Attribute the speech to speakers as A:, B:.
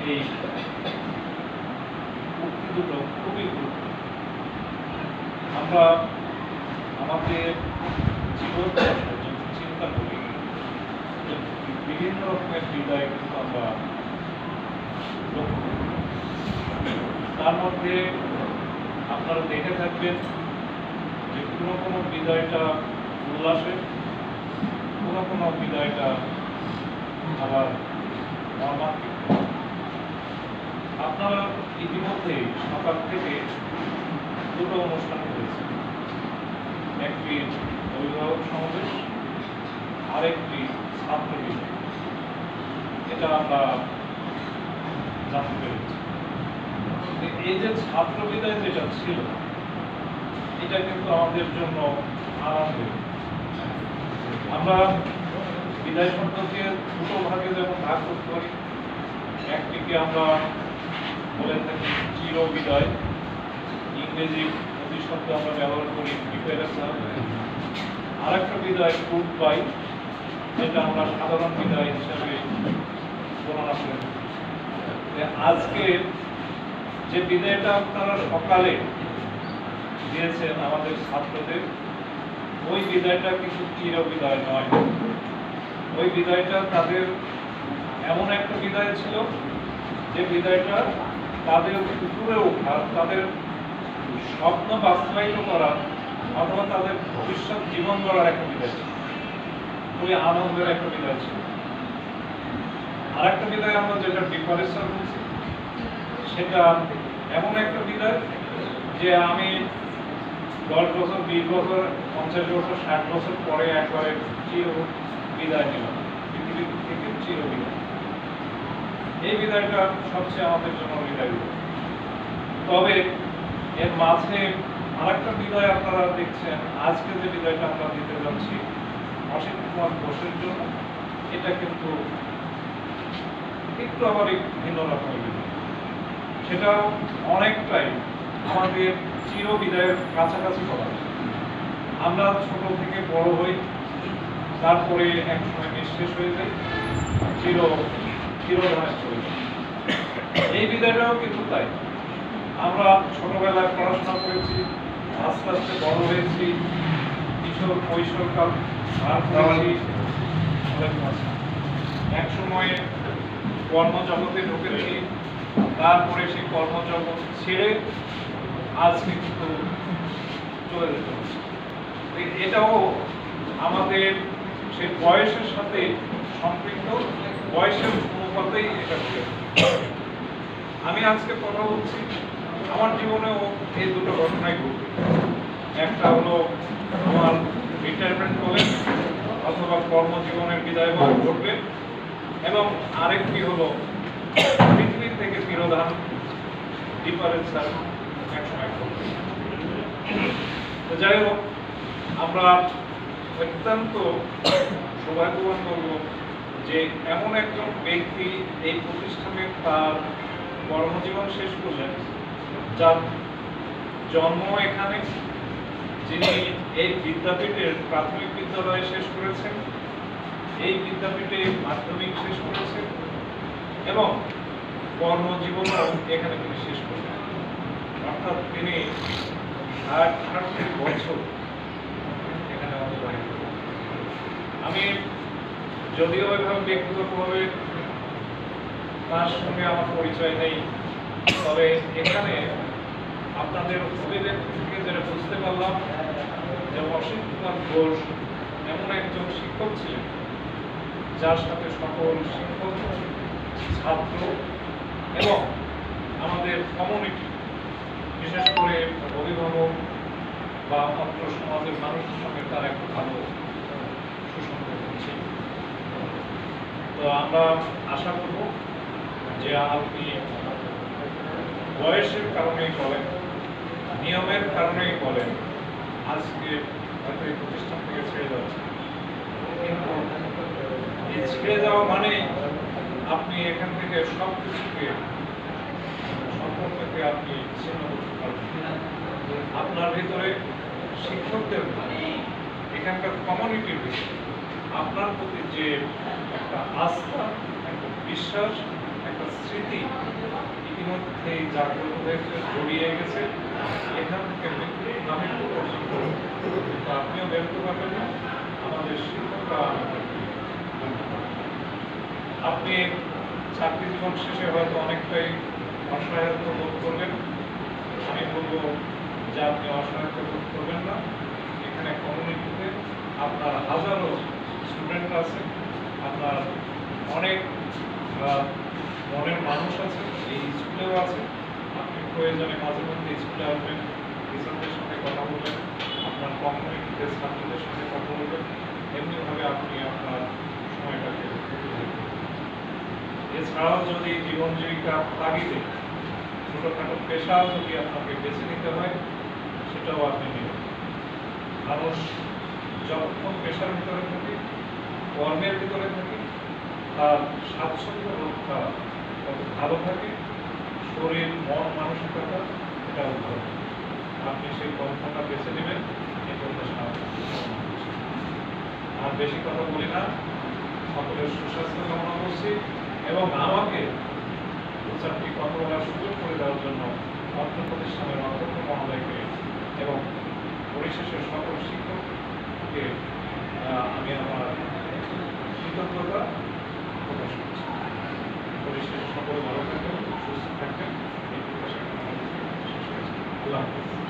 A: এই উক্তি দুটো খুবই গুরুত্বপূর্ণ। আমরা আমাদের জীবন চিন্তা করি বিভিন্ন রকমের বিদায় কিন্তু আমরা লক্ষ্য করি। তার মধ্যে আপনারা দেখে থাকবেন যে কোনো বিদায়টা উল্লাসের, কোনো বিদায়টা আবার মর্মান্তিক। আপনারা ইতিমধ্যে সকাল থেকে দুটো অনুষ্ঠান হয়েছে, একটি অভিভাবক সমাবেশ, আরেকটি ছাত্র বিদায়। এটা আমরা জানতে পেরেছি। এই যে ছাত্র বিদায় যেটা ছিল, এটা কিন্তু আমাদের জন্য আনন্দের। আমরা বিদায় শব্দকে দুটো ভাগে যেমন ভাগ করতে পারি, একটিকে আমরা বলে থাকি চির বিদায়, ইংরেজি প্রতিশব্দ আমরা ব্যবহার করি প্রিপারেশন। আর একটা বিদায় গুড বাই, যেটা আমরা সাধারণ বিদায় হিসাবে বর্ণনা করে থাকি। আজকে যে বিদায়টা আপনারা সকালে দিয়েছেন আমাদের ছাত্রদের, ওই বিদায়টা কিন্তু চির বিদায় নয়। ওই বিদায়টা তাদের এমন একটা বিদায় ছিল যে বিদায়টা তাদের উপরে ওঠা, তাদের স্বপ্ন বাস্তবায়িত করা অথবা তাদের ভবিষ্যৎ জীবন গড়ার একটা বিদায় ছিল, খুবই আনন্দের একটা বিদায় ছিল। আর একটা বিদায় আমরা যেটা প্রিপারেশন বলছি, সেটা এমন একটা বিদায় যে আমি 10 বছর, 20 বছর, 50 বছর, 60 বছর পরে একবারে চির বিদায় নিলাম, পৃথিবী থেকে চির বিদায়। এই বিদায়টা সবচেয়ে আমাদের জন্য বিদায়। তবে এর মাঝে আরেকটা বিদায় আপনারা দেখছেন, আজকে যে বিদায়টা আমরা দিতে যাচ্ছি অসিত কুমার ঘোষের জন্য, এটা কিন্তু একটু আবার ভিন্ন রকমের বিদায়। সেটা অনেকটাই আমাদের চির বিদায়ের কাছাকাছি করা। আমরা ছোট থেকে বড় হই, তারপরে এক সময় নিঃশেষ হয়ে যায়, চিরধামে চলে যায়। এই বিদায়টাও কিন্তু তাই। আমরা ছোটবেলায় পড়াশোনা করেছি, আস্তে আস্তে বড় হয়েছি, কিশোর কৈশোরকাল পার করেছি, এক সময়ে কর্মজগতে ঢুকেছি, তারপরে সেই কর্মজগৎ ছেড়ে আজকে কিন্তু চলে যেতে হচ্ছে। এটাও আমাদের সেই বয়সের সাথে সম্পৃক্ত, বয়সের অনুপাতেই এটা ঘটে। আমি আজকে কথা বলছি, আমার জীবনেও এই দুটো ঘটনাই ঘটবে। একটা হলো আমার রিটায়ারমেন্ট বলেন অথবা কর্মজীবনের বিদায় বলেন ঘটবে, এবং আরেকটি হলো পৃথিবী থেকে তিরোধান, ডিপারেশন একসময় ঘটবে। তো যাই হোক, আমরা অত্যন্ত সৌভাগ্যবান বলব যে এমন একজন ব্যক্তি এই প্রতিষ্ঠানে তার কর্মজীবন শেষ করলেন, যার জন্ম এখানে, যিনি এই বিদ্যাপীঠের প্রাথমিক বিদ্যালয়ে শেষ করেছেন, এই বিদ্যাপীঠে মাধ্যমিক শেষ করেছেন এবং কর্মজীবনও এখানে তিনি শেষ করলেন। অর্থাৎ তিনি 60 বছর এখানে অতিবাহিত করেন। আমি যদিও ওইভাবে ব্যক্তিগতভাবে তার সঙ্গে আমার পরিচয় নেই, তবে এখানে আপনাদের অভিব্যক্তি থেকে যেটা বুঝতে পারলাম যে অসিত কুমার ঘোষ এমন একজন শিক্ষক ছিলেন যার সাথে সকল শিক্ষক, ছাত্র এবং আমাদের কমিউনিটি, বিশেষ করে অভিভাবক বা অত্র সমাজের মানুষের সঙ্গে তার একটা ভালো সুসম্পর্ক ছিল। তো আমরা আশা করব যে আপনি বয়সের কারণেই বলেন, নিয়মের কারণেই বলেন, আজকে হয়তো এই প্রতিষ্ঠান থেকে ছেড়ে যাচ্ছে, কিন্তু এই ছেড়ে যাওয়া মানে আপনি এখান থেকে সব কিছুকে, সম্পর্ককে আপনি ছিন্ন করতে পারবেন। আপনার ভিতরে শিক্ষকদের, এখানকার কমিউনিটির ভিতরে আপনার প্রতি যে একটা আস্থা, একটা বিশ্বাস, একটা একটা স্মৃতি ইতিমধ্যেই জাগ্রত হয়েছে, জড়িয়ে গেছে। এখান থেকে মৃত্যু আমি কিন্তু আপনিও ব্যর্থ পাবেন না, আমাদের শিক্ষকরা আপনি চাকরি জীবন শেষে হয়তো অনেকটাই অসহায়ত্ব বোধ করবেন। আমি বলবো যে আপনি অসহায়ত্ব বোধ করবেন না। এখানে কমিউনিটিতে আপনার হাজারো স্টুডেন্ট আছে, আপনার অনেক মনের মানুষ আছে, এই স্কুলেও আছে। আপনি প্রয়োজনে মাঝে মধ্যে স্কুলে আসবেন, টিচারদের সঙ্গে কথা বলবেন, আপনার কমিউনিটিতে ছাত্রদের সঙ্গে কথা বলবেন। এমনিভাবে আপনি আপনার সময়টাকে এছাড়াও যদি জীবন জীবিকা তাগিদে ছোটখাটো পেশা যদি আপনাকে বেছে নিতে হয়, সেটাও আপনি নেবেন। মানুষ যতক্ষণ পেশার ভিতরে থাকে, কর্মের ভিতরে থাকে, তার স্বাচ্ছন্দ্য রক্ষা কত ভালো থাকে, শরীর মন মানসিকতা এটাও ভালো। আপনি সেই পন্থাটা বেছে নেবেন, এই প্রত্যাশা। আর বেশি কথা বলি না, সকলের সুস্বাস্থ্য কামনা করছি এবং আমাকে দু চারটি কথা বলার সুযোগ করে দেওয়ার জন্য অর্থ প্রতিষ্ঠানের অধ্যক্ষ মহোদয়কে এবং পরিশেষে সকল শিক্ষককে আমি আমার কৃতজ্ঞতা প্রকাশ করছি। পরিশেষে সকলে ভালো থাকবেন, সুস্থ থাকবেন, এই প্রত্যাশা কামনা করছি। আল্লাহ হাফেজ।